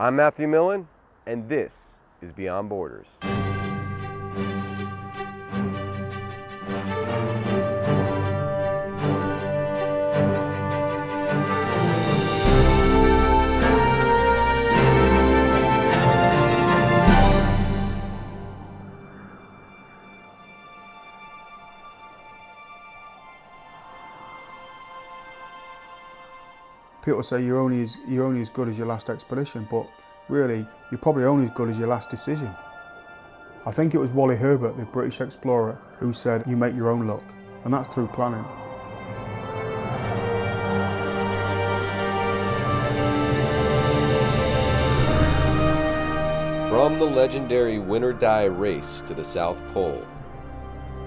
I'm Matthew Millan, and this is Beyond Borders. People say you're only as good as your last expedition, but really, you're probably only as good as your last decision. I think it was Wally Herbert, the British explorer, who said, you make your own luck, and that's through planning. From the legendary win-or-die race to the South Pole,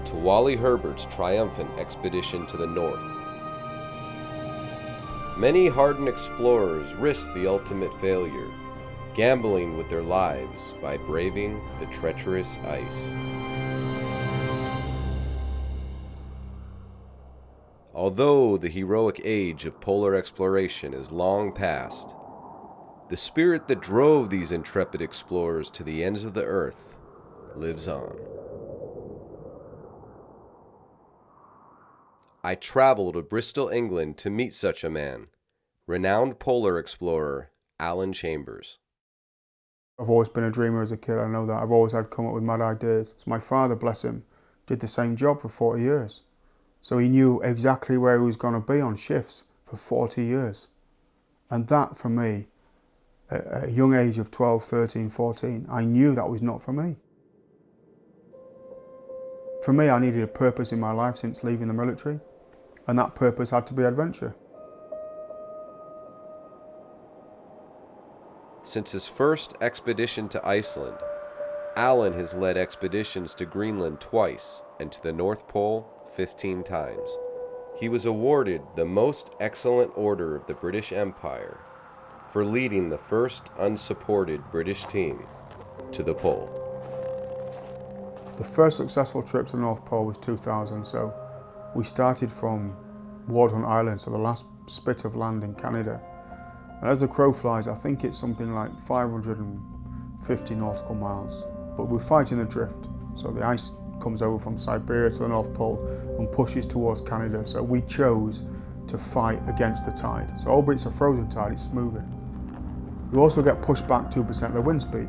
to Wally Herbert's triumphant expedition to the North, many hardened explorers risked the ultimate failure, gambling with their lives by braving the treacherous ice. Although the heroic age of polar exploration is long past, the spirit that drove these intrepid explorers to the ends of the earth lives on. I traveled to Bristol, England to meet such a man, renowned polar explorer Alan Chambers. I've always been a dreamer as a kid, I know that. I've always had come up with mad ideas. So my father, bless him, did the same job for 40 years. So he knew exactly where he was going to be on shifts for 40 years. And that, for me, at a young age of 12, 13, 14, I knew that was not for me. For me, I needed a purpose in my life since leaving the military, and that purpose had to be adventure. Since his first expedition to Iceland, Alan has led expeditions to Greenland twice and to the North Pole 15 times. He was awarded the Most Excellent Order of the British Empire for leading the first unsupported British team to the pole. The first successful trip to the North Pole was 2000, so we started from Wadhunt Island, so the last spit of land in Canada. And as the crow flies, I think it's something like 550 nautical miles. But we're fighting the drift, so the ice comes over from Siberia to the North Pole and pushes towards Canada, so we chose to fight against the tide. So although it's a frozen tide, it's smoothing. You also get pushed back 2% of the wind speed.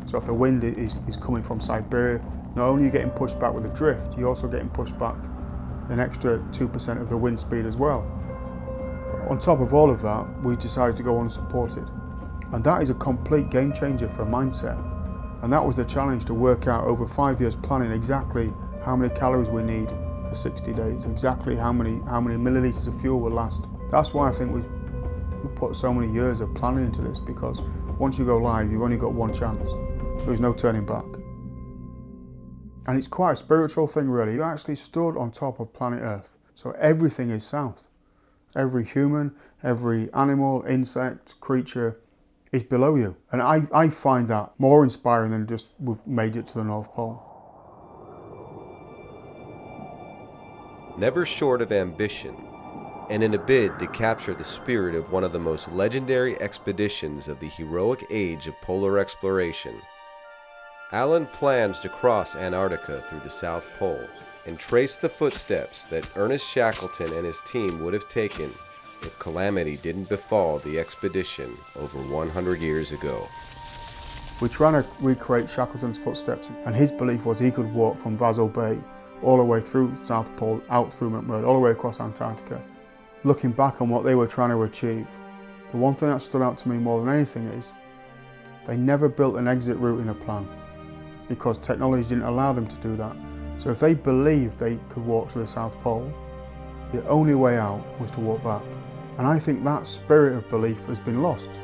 So if the wind is coming from Siberia, not only are you getting pushed back with the drift, you're also getting pushed back an extra 2% of the wind speed as well. On top of all of that, we decided to go unsupported. And that is a complete game changer for mindset. And that was the challenge, to work out over 5 years planning exactly how many calories we need for 60 days, exactly how many millilitres of fuel will last. That's why I think we put so many years of planning into this, because once you go live, you've only got one chance. There's no turning back. And it's quite a spiritual thing, really. You actually stood on top of planet Earth, so everything is south. Every human, every animal, insect, creature is below you. And I find that more inspiring than just we've made it to the North Pole. Never short of ambition, and in a bid to capture the spirit of one of the most legendary expeditions of the heroic age of polar exploration, Alan plans to cross Antarctica through the South Pole and trace the footsteps that Ernest Shackleton and his team would have taken if calamity didn't befall the expedition over 100 years ago. We're trying to recreate Shackleton's footsteps, and his belief was he could walk from Vazal Bay all the way through South Pole, out through McMurdo, all the way across Antarctica. Looking back on what they were trying to achieve, the one thing that stood out to me more than anything is they never built an exit route in a plan, because technology didn't allow them to do that. So if they believed they could walk to the South Pole, the only way out was to walk back. And I think that spirit of belief has been lost.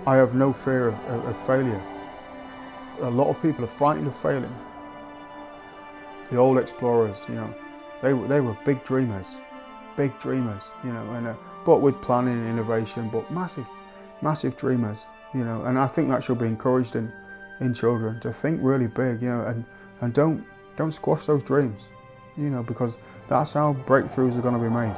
I have no fear of failure. A lot of people are frightened of failing. The old explorers, they were big dreamers, but with planning and innovation, but massive dreamers, and I think that should be encouraged in children, to think really big, and don't squash those dreams, because that's how breakthroughs are going to be made.